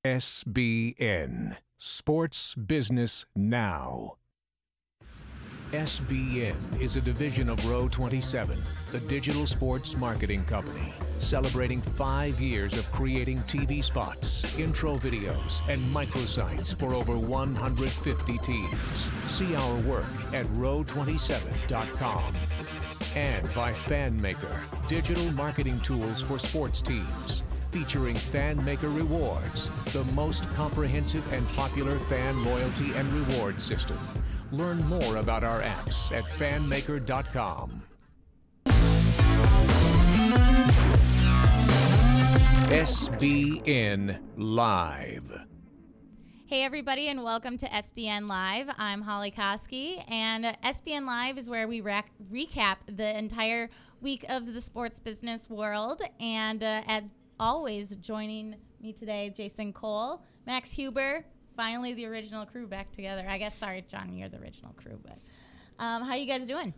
SBN, Sports Business Now. SBN is a division of Row 27, the digital sports marketing company, celebrating 5 years of creating TV spots, intro videos, and microsites for over 150 teams. See our work at row27.com. And by FanMaker, digital marketing tools for sports teams, featuring FanMaker Rewards, the most comprehensive and popular fan loyalty and reward system. Learn more about our apps at fanmaker.com. SBN Live. Hey everybody, and welcome to SBN Live. I'm Holly Koski, and SBN Live is where we recap the entire week of the sports business world. And as always, joining me today, Jason Cole, Max Huber, finally the original crew back together. I guess, sorry, John, you're the original crew, but how you guys doing?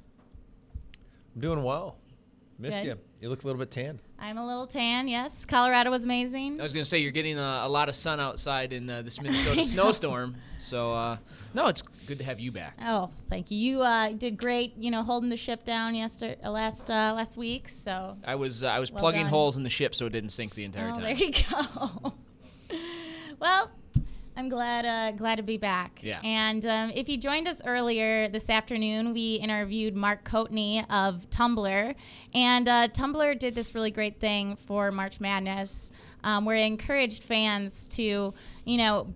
I'm doing well. Missed Good. you. You look a little bit tan. I'm a little tan, yes. Colorado was amazing. I was going to say, you're getting a lot of sun outside in this Minnesota snowstorm. So, no, it's good to have you back. Oh, thank you. You did great, holding the ship down last week. So I was Well plugging done. holes in the ship so it didn't sink the entire time. There you go. Well, I'm glad to be back. Yeah. And if you joined us earlier this afternoon, we interviewed Mark Coatney of Tumblr. And Tumblr did this really great thing for March Madness where it encouraged fans to,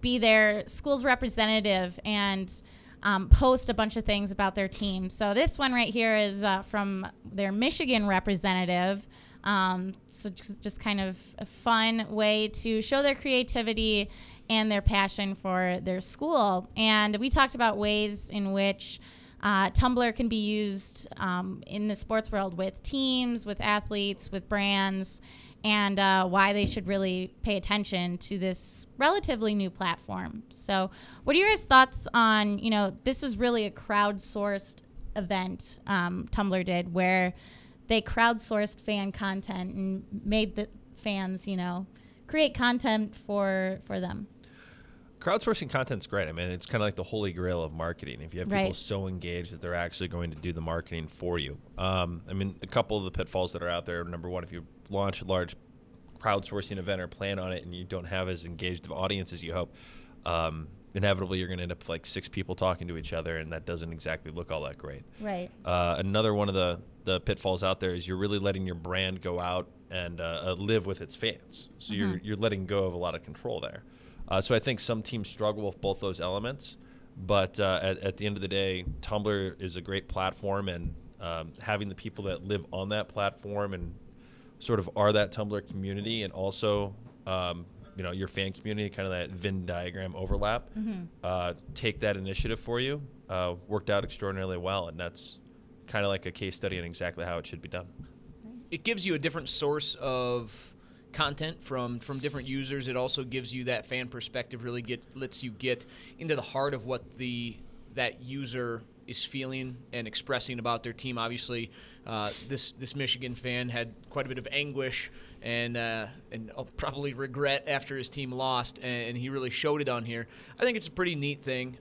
be their school's representative and post a bunch of things about their team. So this one right here is from their Michigan representative. So just kind of a fun way to show their creativity and their passion for their school. And we talked about ways in which Tumblr can be used in the sports world with teams, with athletes, with brands, and why they should really pay attention to this relatively new platform. So what are your guys' thoughts on, this was really a crowdsourced event Tumblr did, where they crowdsourced fan content and made the fans, create content for them. Crowdsourcing content's great. I mean, it's kind of like the holy grail of marketing. If you have people Right. so engaged that they're actually going to do the marketing for you. I mean, a couple of the pitfalls that are out there. Number one, if you launch a large crowdsourcing event or plan on it and you don't have as engaged of audience as you hope, inevitably you're going to end up with like 6 people talking to each other, and that doesn't exactly look all that great. Right. Another one of the pitfalls out there is you're really letting your brand go out and live with its fans. So you're letting go of a lot of control there. So I think some teams struggle with both those elements, but at the end of the day, Tumblr is a great platform, and having the people that live on that platform and sort of are that Tumblr community, and also your fan community, kind of that Venn diagram overlap, take that initiative for you, worked out extraordinarily well, and that's kind of like a case study on exactly how it should be done. It gives you a different source of content from different users. It also gives you that fan perspective, really lets you get into the heart of what that user is feeling and expressing about their team. Obviously, this Michigan fan had quite a bit of anguish and probably regret after his team lost, and he really showed it on here. I think it's a pretty neat thing.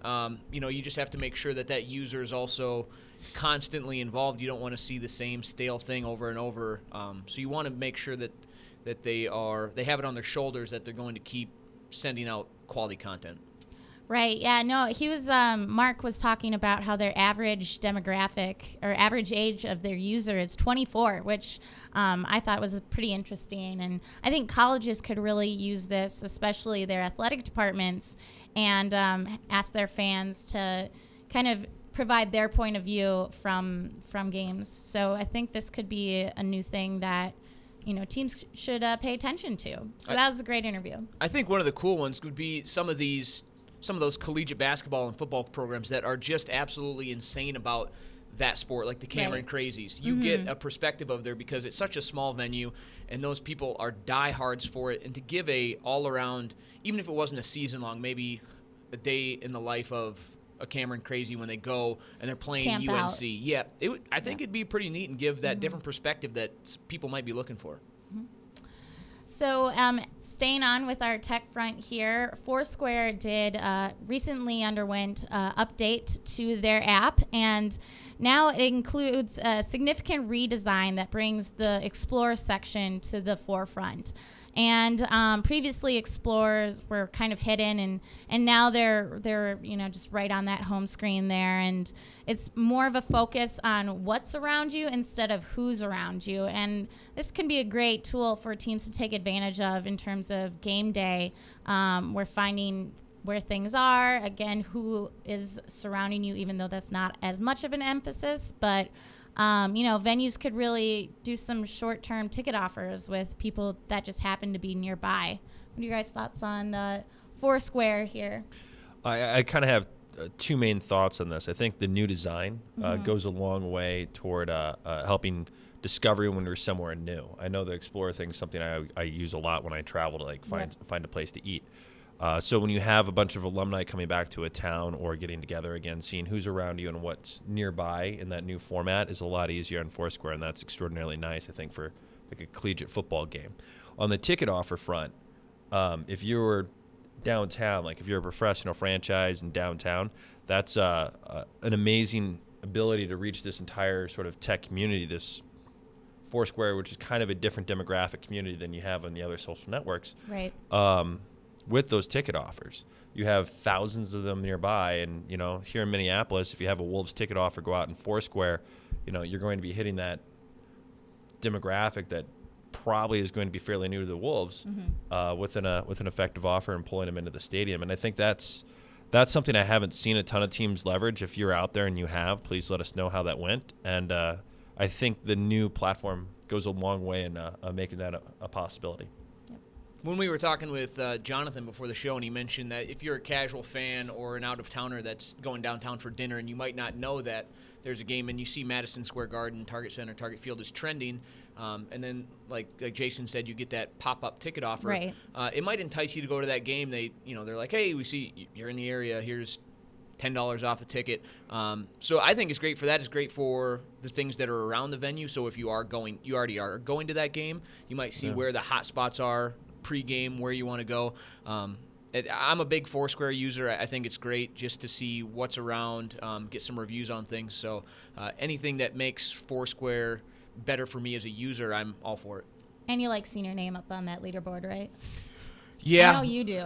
You just have to make sure that user is also constantly involved. You don't want to see the same stale thing over and over. So you want to make sure that they have it on their shoulders, that they're going to keep sending out quality content. Right. Yeah. No, he was, Mark was talking about how their average demographic or average age of their user is 24, which I thought was pretty interesting. And I think colleges could really use this, especially their athletic departments, and ask their fans to kind of provide their point of view from games. So I think this could be a new thing that teams should pay attention to. So that was a great interview. I think one of the cool ones would be some of those collegiate basketball and football programs that are just absolutely insane about that sport, like the Cameron Crazies. You get a perspective of there because it's such a small venue, and those people are diehards for it. And to give a all-around, even if it wasn't a season long, maybe a day in the life of a Cameron Crazy when they go and they're playing Camp UNC. out. Yeah, I think it'd be pretty neat and give that different perspective that people might be looking for. So staying on with our tech front here, Foursquare recently underwent update to their app, and now it includes a significant redesign that brings the Explore section to the forefront. And previously Explorers were kind of hidden, and now they're just right on that home screen there, and it's more of a focus on what's around you instead of who's around you. And this can be a great tool for teams to take advantage of in terms of game day. We're finding where things are, again, who is surrounding you, even though that's not as much of an emphasis, but venues could really do some short-term ticket offers with people that just happen to be nearby. What are your guys' thoughts on Foursquare here? I kind of have two main thoughts on this. I think the new design goes a long way toward helping discovery when we're somewhere new. I know the Explorer thing is something I use a lot when I travel to find a place to eat. So when you have a bunch of alumni coming back to a town or getting together again, seeing who's around you and what's nearby in that new format is a lot easier on Foursquare, and that's extraordinarily nice, I think, for like a collegiate football game. On the ticket offer front, if you were downtown, like if you're a professional franchise in downtown, that's an amazing ability to reach this entire sort of tech community, this Foursquare, which is kind of a different demographic community than you have on the other social networks. Right. With those ticket offers, you have thousands of them nearby, and here in Minneapolis, if you have a Wolves ticket offer go out in Foursquare, you're going to be hitting that demographic that probably is going to be fairly new to the Wolves with an effective offer and pulling them into the stadium. And I think that's something I haven't seen a ton of teams leverage. If you're out there and you have, please let us know how that went. And I think the new platform goes a long way in making that a possibility. When we were talking with Jonathan before the show, and he mentioned that if you're a casual fan or an out-of-towner that's going downtown for dinner and you might not know that there's a game and you see Madison Square Garden, Target Center, Target Field is trending, and then, like Jason said, you get that pop-up ticket offer. Right. It might entice you to go to that game. They're like, hey, we see you're in the area. Here's $10 off a ticket. So I think it's great for that. It's great for the things that are around the venue. So if you already are going to that game, you might see where the hot spots are pre-game, where you want to go. I'm a big Foursquare user. I think it's great just to see what's around, get some reviews on things. So anything that makes Foursquare better for me as a user, I'm all for it. And you like seeing your name up on that leaderboard, right? Yeah. I know you do.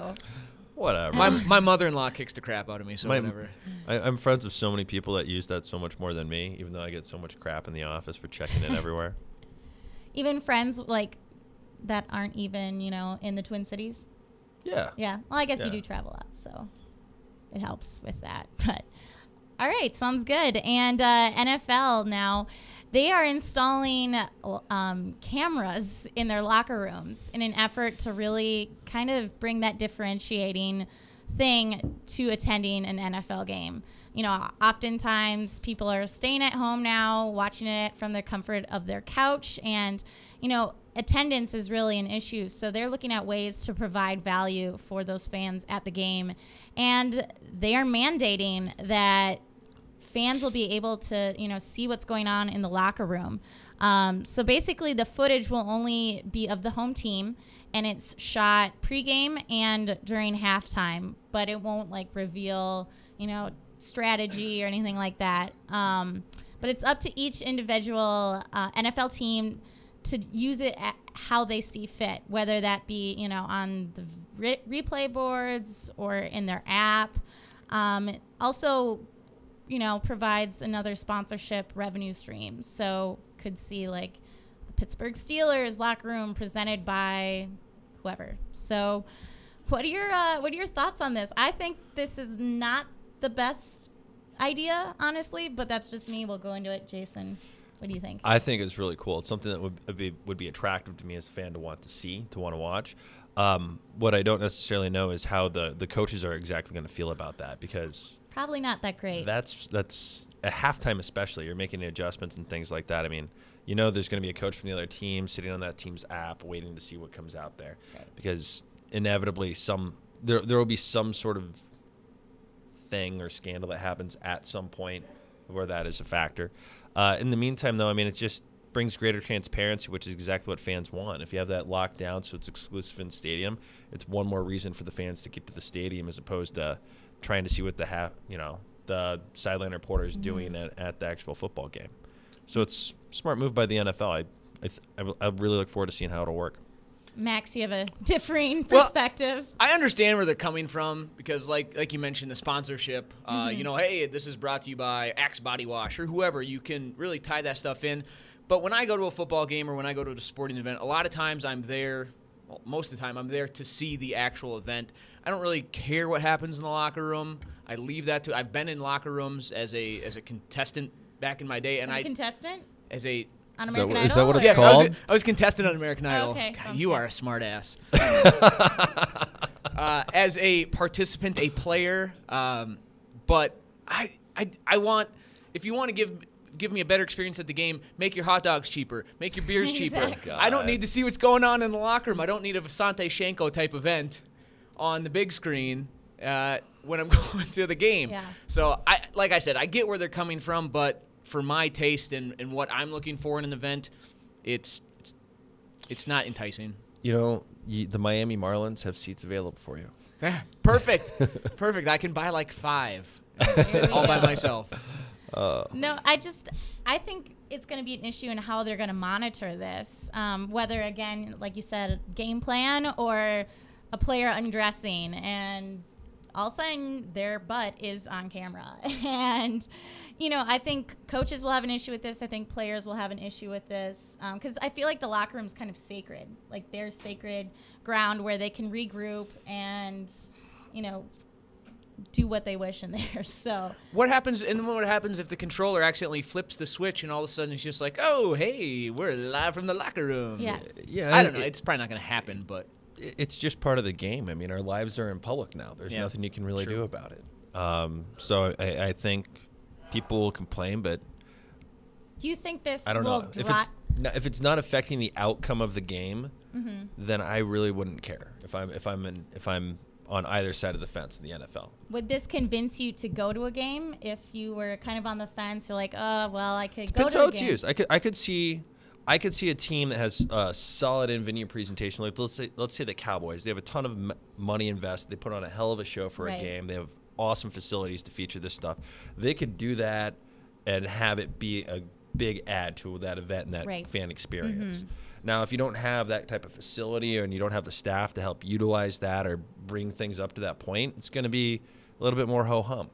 Whatever. My mother-in-law kicks the crap out of me, so whatever. I'm friends with so many people that use that so much more than me, even though I get so much crap in the office for checking in everywhere. Even friends that aren't even, in the Twin Cities? Yeah. Yeah. Well, I guess you do travel a lot, so it helps with that. But all right, sounds good. And NFL now, they are installing cameras in their locker rooms in an effort to really kind of bring that differentiating thing to attending an NFL game. Oftentimes people are staying at home now, watching it from the comfort of their couch, and, attendance is really an issue. So they're looking at ways to provide value for those fans at the game. And they are mandating that fans will be able to, see what's going on in the locker room. So basically the footage will only be of the home team, and it's shot pregame and during halftime, but it won't reveal, strategy or anything like that. But it's up to each individual NFL team to use it at how they see fit, whether that be, on the replay boards or in their app. It also, provides another sponsorship revenue stream. So could see the Pittsburgh Steelers locker room presented by whoever. So what are your thoughts on this? I think this is not the best idea, honestly, but that's just me. We'll go into it. Jason, what do you think? I think it's really cool. It's something that would be attractive to me as a fan to want to see, to want to watch. What I don't necessarily know is how the coaches are exactly going to feel about that, because probably not that great. That's at halftime especially. You're making adjustments and things like that. I mean, there's going to be a coach from the other team sitting on that team's app waiting to see what comes out there, right, because inevitably there will be some sort of thing or scandal that happens at some point where that is a factor. In the meantime, though, I mean, it's just brings greater transparency, which is exactly what fans want. If you have that locked down so it's exclusive in stadium, it's one more reason for the fans to get to the stadium as opposed to trying to see what the sideline reporter is doing at the actual football game. So it's a smart move by the NFL. I really look forward to seeing how it'll work. Max, you have a differing perspective. I understand where they're coming from because, like you mentioned, the sponsorship. Hey, this is brought to you by Axe Body Wash or whoever. You can really tie that stuff in. But when I go to a football game or when I go to a sporting event, a lot of times I'm there. Well, most of the time I'm there to see the actual event. I don't really care what happens in the locker room. I leave that to. I've been in locker rooms as a contestant back in my day, and contestant on Is American that, Idol? is that what it's Yes, called? I was contestant on American Idol. Okay, God, you are a smart ass. As a participant, a player, but I want, if you want to give me a better experience at the game, make your hot dogs cheaper, make your beers cheaper. Exactly. I don't need to see what's going on in the locker room. I don't need a Vasante Shenko type event on the big screen when I'm going to the game. Yeah. So like I said, I get where they're coming from, but for my taste and what I'm looking for in an event, it's not enticing. The Miami Marlins have seats available for you. Perfect. Perfect. I can buy like 5 and sit all by myself. No, I think it's going to be an issue in how they're going to monitor this. Whether, again, like you said, game plan or a player undressing and all of a sudden their butt is on camera. And, I think coaches will have an issue with this. I think players will have an issue with this because I feel like the locker room is kind of sacred, like their sacred ground where they can regroup and, do what they wish in there. So what happens if the controller accidentally flips the switch and all of a sudden it's just like, oh, hey, we're live from the locker room? Yes. Yeah, I don't know. It's probably not going to happen, but it's just part of the game. I mean, our lives are in public now. There's nothing you can really do about it. So I think people will complain, but do you think this I don't will know. If it's not affecting the outcome of the game, then I really wouldn't care. If I'm on either side of the fence in the NFL. Would this convince you to go to a game if you were kind of on the fence? You're like, oh, well, I could go to a game. Depends how it's used. I could see a team that has a solid in-venue presentation. Like let's say the Cowboys. They have a ton of money invested. They put on a hell of a show for a game. They have awesome facilities to feature this stuff. They could do that and have it be a big add to that event and that fan experience. Now, if you don't have that type of facility and you don't have the staff to help utilize that or bring things up to that point, it's going to be a little bit more ho-hum.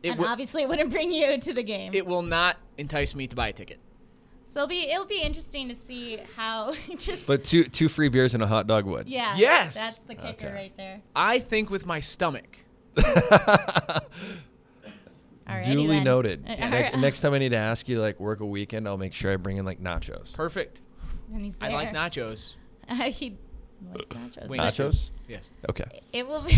And obviously it wouldn't bring you to the game. It will not entice me to buy a ticket. So it'll be interesting to see how But two free beers and a hot dog would. Yeah. Yes. That's the kicker right there. I think with my stomach. Duly noted. Next time I need to ask you to work a weekend, I'll make sure I bring in nachos. Perfect. And he's there. I like nachos. He likes nachos. Nachos? Yes. Okay. It will be.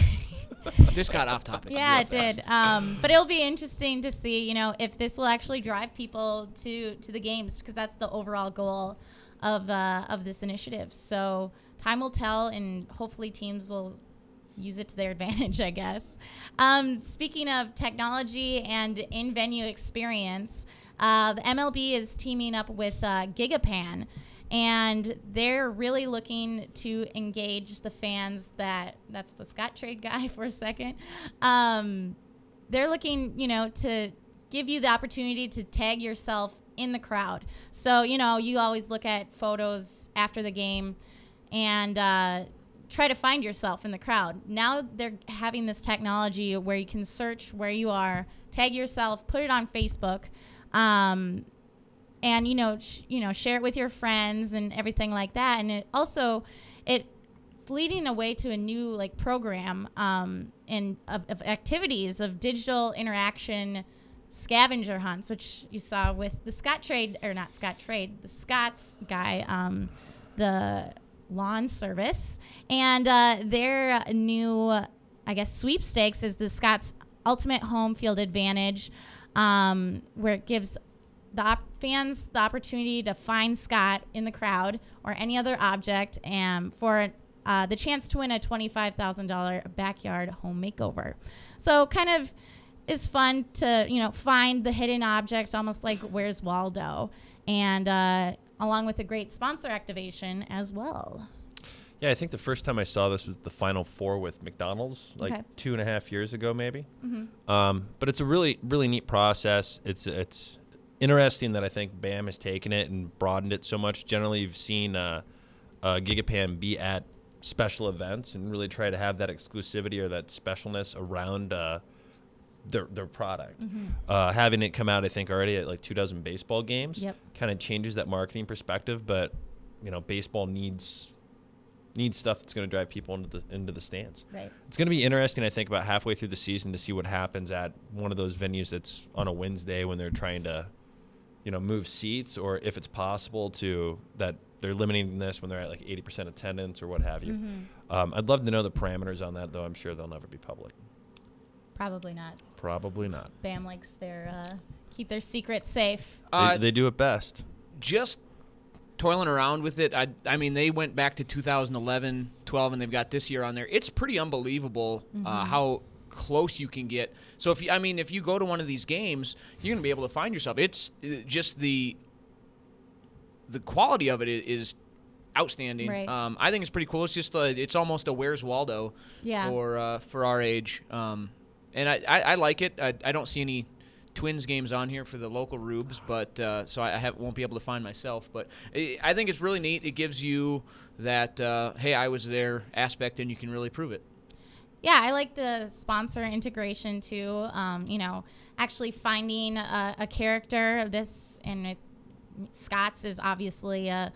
This got off topic. Yeah, it did. But it'll be interesting to see, if this will actually drive people to the games because that's the overall goal of this initiative. So time will tell, and hopefully teams will use it to their advantage, I guess. Speaking of technology and in-venue experience, the MLB is teaming up with DigiPan, and they're really looking to engage the fans that's the Scottrade guy for a second. They're looking, to give you the opportunity to tag yourself in the crowd. So, you always look at photos after the game and try to find yourself in the crowd. Now they're having this technology where you can search where you are, tag yourself, put it on Facebook, and share it with your friends and everything like that. And it's leading away to a new program of activities of digital interaction scavenger hunts, which you saw with the the Scott's guy, the lawn service, and their new, sweepstakes is the Scott's Ultimate Home Field Advantage, where it gives the fans the opportunity to find Scott in the crowd or any other object, and for the chance to win a $25,000 backyard home makeover. So kind of is fun to, find the hidden object, almost like Where's Waldo, and along with a great sponsor activation as well. Yeah, I think the first time I saw this was the Final Four with McDonald's, like 2.5 years ago, maybe. But it's a really, really neat process. It's interesting that I think BAM has taken it and broadened it so much. Generally, you've seen DigiPan be at special events and really try to have that exclusivity or that specialness around their product. Having it come out, I think, already at like 24 baseball games kind of changes that marketing perspective. But baseball needs stuff that's going to drive people into the stands. Right. It's going to be interesting, I think, about halfway through the season to see what happens at one of those venues that's on a Wednesday when they're trying to, move seats, or if it's possible that they're limiting this when they're at like 80% attendance or what have you. I'd love to know the parameters on that, though. I'm sure they'll never be public. Probably not. Probably not. BAM likes keep their secrets safe. They do it best. Just toiling around with it. I mean, they went back to 2011, 12, and they've got this year on there. It's pretty unbelievable how close you can get. So if you go to one of these games, you're going to be able to find yourself. It's just the quality of it is outstanding. Right. I think it's pretty cool. It's just it's almost a Where's Waldo for our age. And I like it. I don't see any Twins games on here for the local Rubes, but so I won't be able to find myself. But I think it's really neat. It gives you that hey, I was there aspect, and you can really prove it. Yeah, I like the sponsor integration too. Actually finding a character of this, and Scott's is obviously a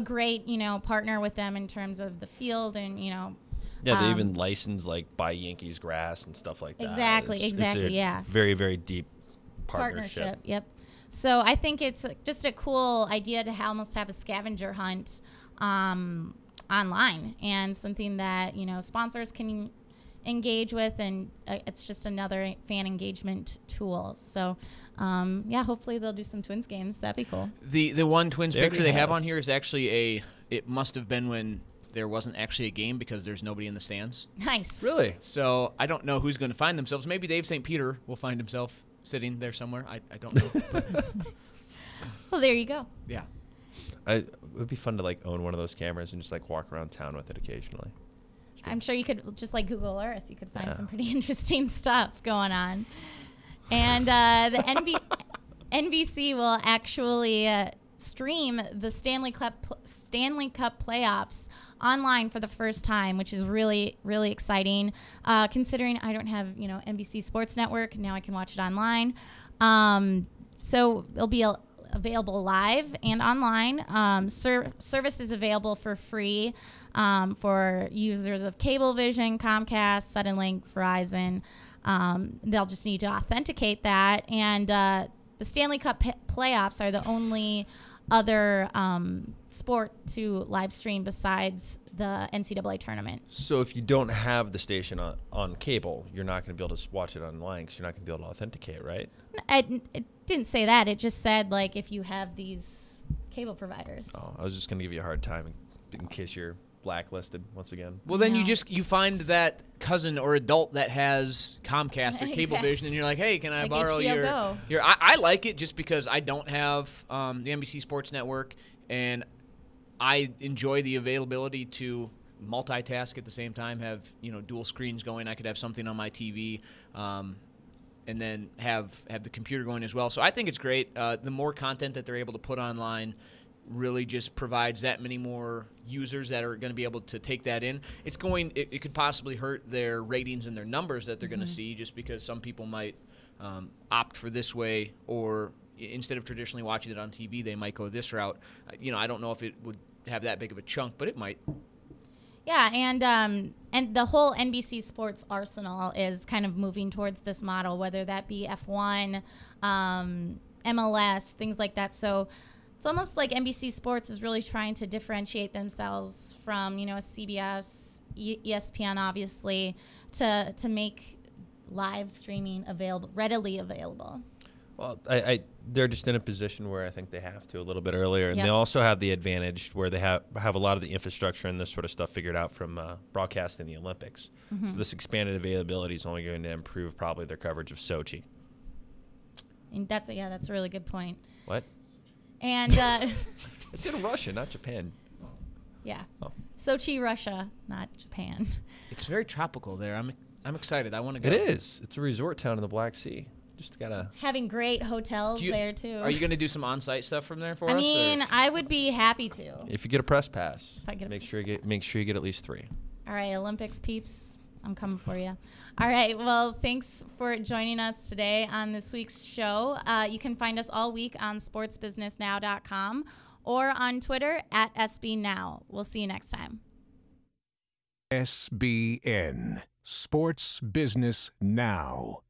great partner with them in terms of the field, and Yeah, they even license like Buy Yankees grass and stuff like that. Exactly. It's a very, very deep partnership. Yep. So I think it's just a cool idea to almost have a scavenger hunt online, and something that sponsors can engage with, and it's just another fan engagement tool. So hopefully they'll do some Twins games. That'd be cool. The one Twins picture they have on here is actually it must have been when there wasn't actually a game, because there's nobody in the stands. Nice. Really? So I don't know who's going to find themselves. Maybe Dave St. Peter will find himself sitting there somewhere. I don't know. Well, there you go. Yeah. It would be fun to own one of those cameras and just walk around town with it occasionally. I'm sure you could just Google Earth. You could find some pretty interesting stuff going on. And the NBC will actually stream the Stanley Cup Playoffs online for the first time, which is really, really exciting. Considering I don't have NBC Sports Network, now I can watch it online. So it'll be available live and online. Service is available for free for users of Cablevision, Comcast, Suddenlink, Verizon. They'll just need to authenticate that. And the Stanley Cup playoffs are the only other sport to live stream besides the NCAA tournament. So if you don't have the station on cable, you're not going to be able to watch it online because you're not going to be able to authenticate, right? It didn't say that. It just said if you have these cable providers. Oh, I was just going to give you a hard time in case you're blacklisted once again. Well, then you find that cousin or adult that has Comcast or Cablevision, and you're like, hey, can I borrow your I like it just because I don't have the NBC Sports Network, and I enjoy the availability to multitask at the same time, have dual screens going. I could have something on my TV and then have the computer going as well. So I think it's great. The more content that they're able to put online really just provides that many more users that are going to be able to take that in. It could possibly hurt their ratings and their numbers that they're going to see, just because some people might opt for this way, or instead of traditionally watching it on TV, they might go this route. I don't know if it would have that big of a chunk, but it might. Yeah, and the whole NBC Sports arsenal is kind of moving towards this model, whether that be F1, MLS, things like that. So it's almost like NBC Sports is really trying to differentiate themselves from, CBS, ESPN, obviously, to make live streaming readily available. Well, they're just in a position where I think they have to a little bit earlier, and Yep. they also have the advantage where they have a lot of the infrastructure and this sort of stuff figured out from broadcasting the Olympics. So this expanded availability is only going to improve probably their coverage of Sochi. And that's a really good point. What? And It's in Russia, not Japan. yeah, Oh. Sochi, Russia, not Japan. It's very tropical there. I'm excited. I want to go. It is. It's a resort town in the Black Sea. Just gotta. Having great hotels there too. Are you going to do some on-site stuff from there for us? I mean, or? I would be happy to. If you get a press pass, If I get a make press sure you get at least 3. All right, Olympics peeps, I'm coming for you. All right, well, thanks for joining us today on this week's show. You can find us all week on sportsbusinessnow.com or on Twitter at SBNow. We'll see you next time. SBN, Sports Business Now.